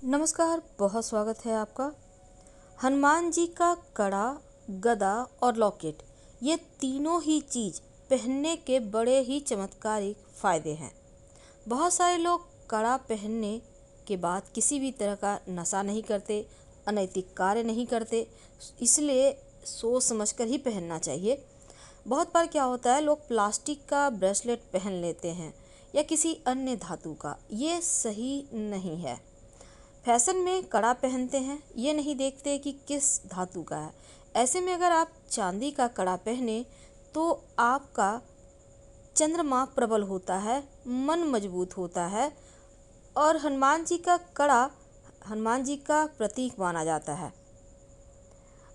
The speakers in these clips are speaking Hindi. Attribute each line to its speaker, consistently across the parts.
Speaker 1: नमस्कार, बहुत स्वागत है आपका। हनुमान जी का कड़ा, गदा और लॉकेट, ये तीनों ही चीज़ पहनने के बड़े ही चमत्कारिक फ़ायदे हैं। बहुत सारे लोग कड़ा पहनने के बाद किसी भी तरह का नशा नहीं करते, अनैतिक कार्य नहीं करते, इसलिए सोच समझकर ही पहनना चाहिए। बहुत बार क्या होता है, लोग प्लास्टिक का ब्रेसलेट पहन लेते हैं या किसी अन्य धातु का, ये सही नहीं है। फैशन में कड़ा पहनते हैं, ये नहीं देखते कि किस धातु का है। ऐसे में अगर आप चांदी का कड़ा पहने तो आपका चंद्रमा प्रबल होता है, मन मजबूत होता है और हनुमान जी का कड़ा हनुमान जी का प्रतीक माना जाता है।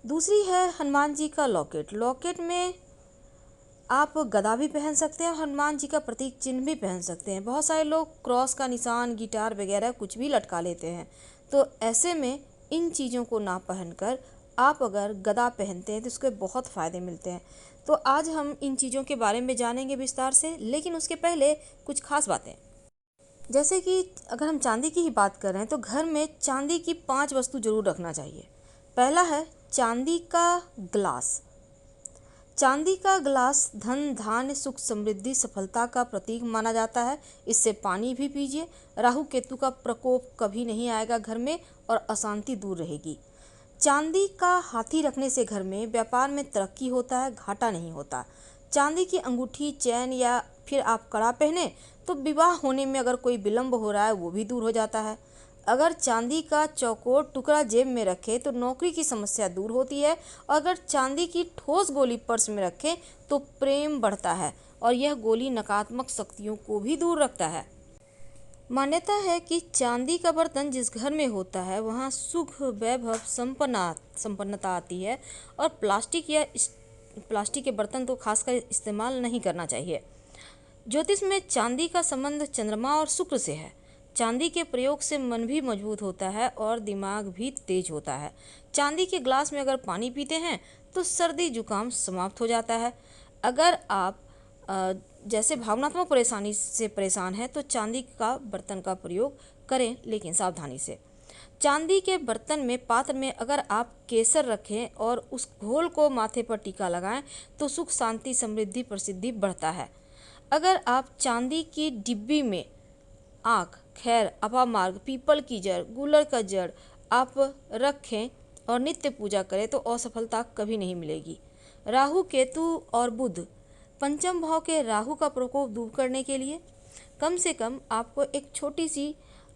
Speaker 1: दूसरी है हनुमान जी का लॉकेट। लॉकेट में आप गदा भी पहन सकते हैं और हनुमान जी का प्रतीक चिन्ह भी पहन सकते हैं। बहुत सारे लोग क्रॉस का निशान, गिटार वगैरह कुछ भी लटका लेते हैं। तो ऐसे में इन चीज़ों को ना पहनकर आप अगर गदा पहनते हैं तो उसके बहुत फ़ायदे मिलते हैं। तो आज हम इन चीज़ों के बारे में जानेंगे विस्तार से, लेकिन उसके पहले कुछ खास बातें। जैसे कि अगर हम चांदी की ही बात कर रहे हैं तो घर में चांदी की 5 वस्तु जरूर रखना चाहिए। पहला है चांदी का ग्लास। चांदी का ग्लास धन, धान्य, सुख, समृद्धि, सफलता का प्रतीक माना जाता है। इससे पानी भी पीजिए। राहु केतु का प्रकोप कभी नहीं आएगा घर में और अशांति दूर रहेगी। चांदी का हाथी रखने से घर में व्यापार में तरक्की होता है, घाटा नहीं होता। चांदी की अंगूठी, चैन या फिर आप कड़ा पहने तो विवाह होने में अगर कोई विलंब हो रहा है वो भी दूर हो जाता है। अगर चांदी का चौकोर टुकड़ा जेब में रखें तो नौकरी की समस्या दूर होती है और अगर चांदी की ठोस गोली पर्स में रखें तो प्रेम बढ़ता है और यह गोली नकारात्मक शक्तियों को भी दूर रखता है। मान्यता है कि चांदी का बर्तन जिस घर में होता है वहाँ सुख, वैभव, संपन्नता आती है और प्लास्टिक के बर्तन तो खासकर इस्तेमाल नहीं करना चाहिए। ज्योतिष में चांदी का संबंध चंद्रमा और शुक्र से है। चांदी के प्रयोग से मन भी मजबूत होता है और दिमाग भी तेज होता है। चांदी के ग्लास में अगर पानी पीते हैं तो सर्दी जुकाम समाप्त हो जाता है। अगर आप जैसे भावनात्मक परेशानी से परेशान है तो चांदी का बर्तन का प्रयोग करें, लेकिन सावधानी से। चांदी के बर्तन में, पात्र में अगर आप केसर रखें और उस घोल को माथे पर टीका लगाएं तो सुख, शांति, समृद्धि, प्रसिद्धि बढ़ता है। अगर आप चांदी की डिब्बी में आँख, खैर, अपामार्ग, पीपल की जड़, गूलर का जड़ आप रखें और नित्य पूजा करें तो असफलता कभी नहीं मिलेगी। राहु, केतु और बुध, पंचम भाव के राहु का प्रकोप दूर करने के लिए कम से कम आपको एक छोटी सी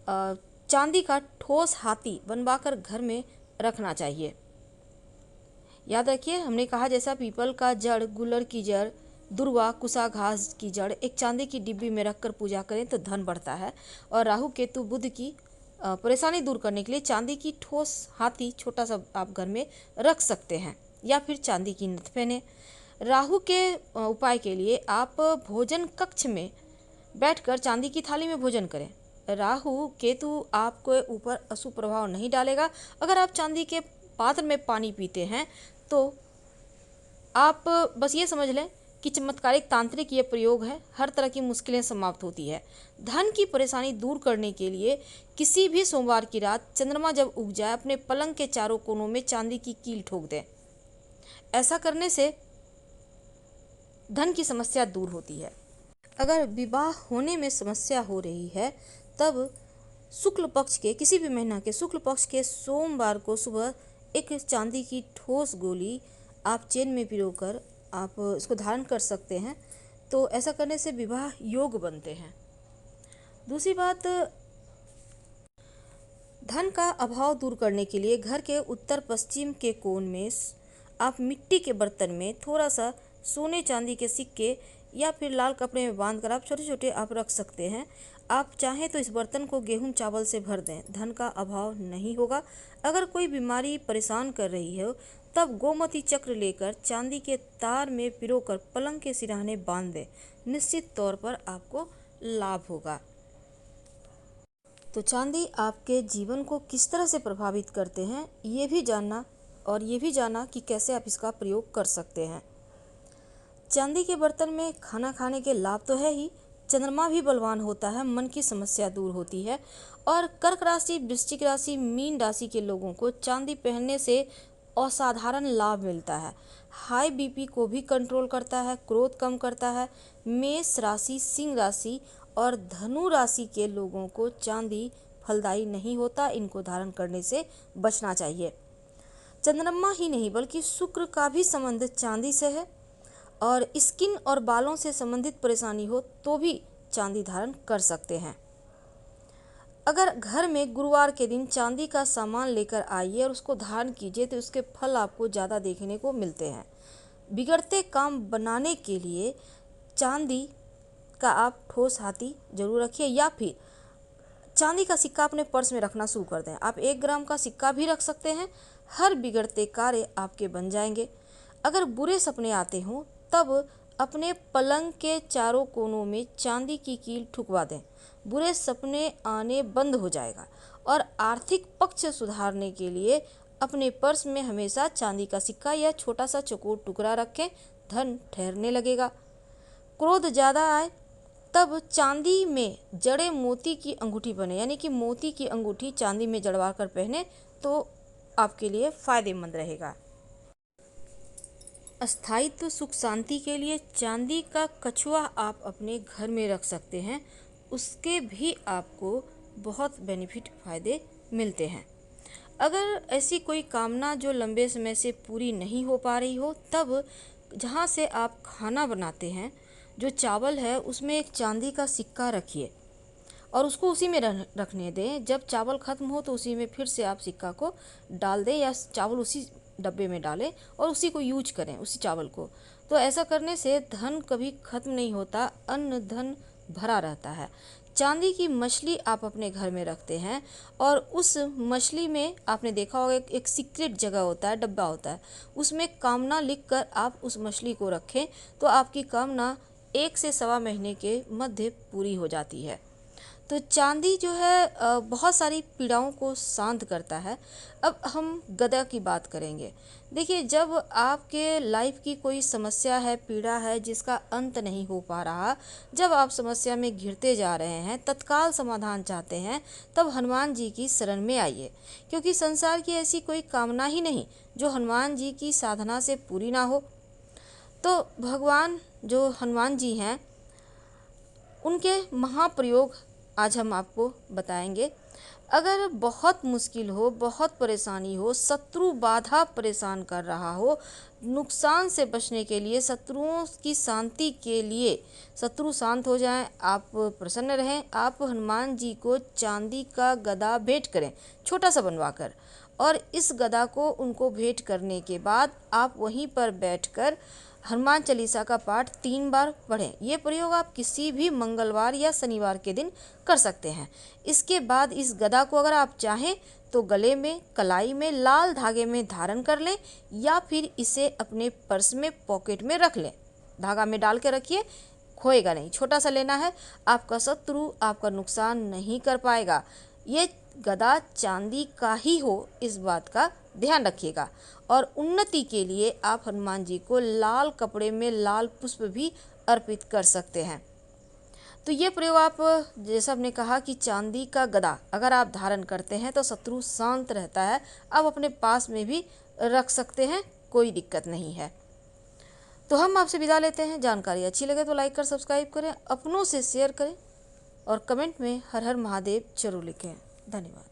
Speaker 1: चांदी का ठोस हाथी बनवाकर घर में रखना चाहिए। याद रखिए, हमने कहा जैसा पीपल का जड़, गुलर की जड़, दुर्वा, कुसा घास की जड़ एक चांदी की डिब्बी में रखकर पूजा करें तो धन बढ़ता है। और राहु, केतु, बुध की परेशानी दूर करने के लिए चांदी की ठोस हाथी छोटा सा आप घर में रख सकते हैं या फिर चांदी की नथ पहने। राहु के उपाय के लिए आप भोजन कक्ष में बैठकर चांदी की थाली में भोजन करें। राहु केतु आपके ऊपर अशुभ प्रभाव नहीं डालेगा। अगर आप चांदी के पात्र में पानी पीते हैं तो आप बस ये समझ लें कि चमत्कारिक तांत्रिक ये प्रयोग है, हर तरह की मुश्किलें समाप्त होती है। धन की परेशानी दूर करने के लिए किसी भी सोमवार की रात चंद्रमा जब उग जाए अपने पलंग के चारों कोनों में चांदी की कील ठोक दें। ऐसा करने से धन की समस्या दूर होती है। अगर विवाह होने में समस्या हो रही है तब शुक्ल पक्ष के किसी भी महीना के शुक्ल पक्ष के सोमवार को सुबह एक चांदी की ठोस गोली आप चेन में पिरोकर आप इसको धारण कर सकते हैं। तो ऐसा करने से विवाह योग बनते हैं। दूसरी बात, धन का अभाव दूर करने के लिए घर के उत्तर पश्चिम के कोण में आप मिट्टी के बर्तन में थोड़ा सा सोने चांदी के सिक्के या फिर लाल कपड़े में बांधकर आप छोटे छोटे आप रख सकते हैं। आप चाहें तो इस बर्तन को गेहूं चावल से भर दें, धन का अभाव नहीं होगा। अगर कोई बीमारी परेशान कर रही हो तब गोमती चक्र लेकर चांदी के तार में पिरोकर पलंग के सिरहाने बांध दें, निश्चित तौर पर आपको लाभ होगा। तो चांदी आपके जीवन को किस तरह से प्रभावित करते हैं ये भी जाना कि कैसे आप इसका प्रयोग कर सकते हैं। चांदी के बर्तन में खाना खाने के लाभ तो है ही, चंद्रमा भी बलवान होता है, मन की समस्या दूर होती है। और कर्क राशि, वृश्चिक राशि, मीन राशि के लोगों को चांदी पहनने से असाधारण लाभ मिलता है। हाई बीपी को भी कंट्रोल करता है, क्रोध कम करता है। मेष राशि, सिंह राशि और धनु राशि के लोगों को चांदी फलदायी नहीं होता, इनको धारण करने से बचना चाहिए। चंद्रमा ही नहीं बल्कि शुक्र का भी संबंध चांदी से है, और स्किन और बालों से संबंधित परेशानी हो तो भी चांदी धारण कर सकते हैं। अगर घर में गुरुवार के दिन चांदी का सामान लेकर आइए और उसको धारण कीजिए तो उसके फल आपको ज़्यादा देखने को मिलते हैं। बिगड़ते काम बनाने के लिए चांदी का आप ठोस हाथी जरूर रखिए, या फिर चांदी का सिक्का अपने पर्स में रखना शुरू कर दें। आप 1 ग्राम का सिक्का भी रख सकते हैं। हर बिगड़ते कार्य आपके बन जाएंगे। अगर बुरे सपने आते हों तब अपने पलंग के चारों कोनों में चांदी की कील ठुकवा दें, बुरे सपने आने बंद हो जाएगा। और आर्थिक पक्ष सुधारने के लिए अपने पर्स में हमेशा चांदी का सिक्का या छोटा सा चौकोर टुकड़ा रखें, धन ठहरने लगेगा। क्रोध ज़्यादा आए तब चांदी में जड़े मोती की अंगूठी बने, यानी कि मोती की अंगूठी चांदी में जड़वा कर पहने तो आपके लिए फायदेमंद रहेगा। स्थायित्व सुख शांति के लिए चांदी का कछुआ आप अपने घर में रख सकते हैं, उसके भी आपको बहुत बेनिफिट फायदे मिलते हैं। अगर ऐसी कोई कामना जो लंबे समय से पूरी नहीं हो पा रही हो, तब जहाँ से आप खाना बनाते हैं जो चावल है उसमें एक चांदी का सिक्का रखिए और उसको उसी में रखने दें। जब चावल ख़त्म हो तो उसी में फिर से आप सिक्का को डाल दें, या चावल उसी डब्बे में डालें और उसी को यूज करें, उसी चावल को। तो ऐसा करने से धन कभी ख़त्म नहीं होता, अन्न धन भरा रहता है। चांदी की मछली आप अपने घर में रखते हैं और उस मछली में आपने देखा होगा एक सीक्रेट जगह होता है, डब्बा होता है, उसमें कामना लिखकर आप उस मछली को रखें तो आपकी कामना 1 से सवा महीने के मध्य पूरी हो जाती है। तो चांदी जो है बहुत सारी पीड़ाओं को शांत करता है। अब हम गदा की बात करेंगे। देखिए, जब आपके लाइफ की कोई समस्या है, पीड़ा है जिसका अंत नहीं हो पा रहा, जब आप समस्या में घिरते जा रहे हैं, तत्काल समाधान चाहते हैं, तब हनुमान जी की शरण में आइए, क्योंकि संसार की ऐसी कोई कामना ही नहीं जो हनुमान जी की साधना से पूरी ना हो। तो भगवान जो हनुमान जी हैं उनके महाप्रयोग आज हम आपको बताएंगे। अगर बहुत मुश्किल हो, बहुत परेशानी हो, शत्रु बाधा परेशान कर रहा हो, नुकसान से बचने के लिए, शत्रुओं की शांति के लिए, शत्रु शांत हो जाएं, आप प्रसन्न रहें, आप हनुमान जी को चांदी का गदा भेंट करें, छोटा सा बनवाकर। और इस गदा को उनको भेंट करने के बाद आप वहीं पर बैठकर हनुमान चालीसा का पाठ 3 बार पढ़ें। ये प्रयोग आप किसी भी मंगलवार या शनिवार के दिन कर सकते हैं। इसके बाद इस गदा को अगर आप चाहें तो गले में, कलाई में, लाल धागे में धारण कर लें, या फिर इसे अपने पर्स में, पॉकेट में रख लें। धागा में डाल के रखिए, खोएगा नहीं, छोटा सा लेना है। आपका शत्रु आपका नुकसान नहीं कर पाएगा। ये गदा चांदी का ही हो, इस बात का ध्यान रखिएगा। और उन्नति के लिए आप हनुमान जी को लाल कपड़े में लाल पुष्प भी अर्पित कर सकते हैं। तो ये प्रयोग आप, जैसा आपने कहा कि चांदी का गदा अगर आप धारण करते हैं तो शत्रु शांत रहता है। आप अपने पास में भी रख सकते हैं, कोई दिक्कत नहीं है। तो हम आपसे विदा लेते हैं। जानकारी अच्छी लगे तो लाइक कर सब्सक्राइब करें, अपनों से शेयर करें और कमेंट में हर हर महादेव जरूर लिखें। धन्यवाद।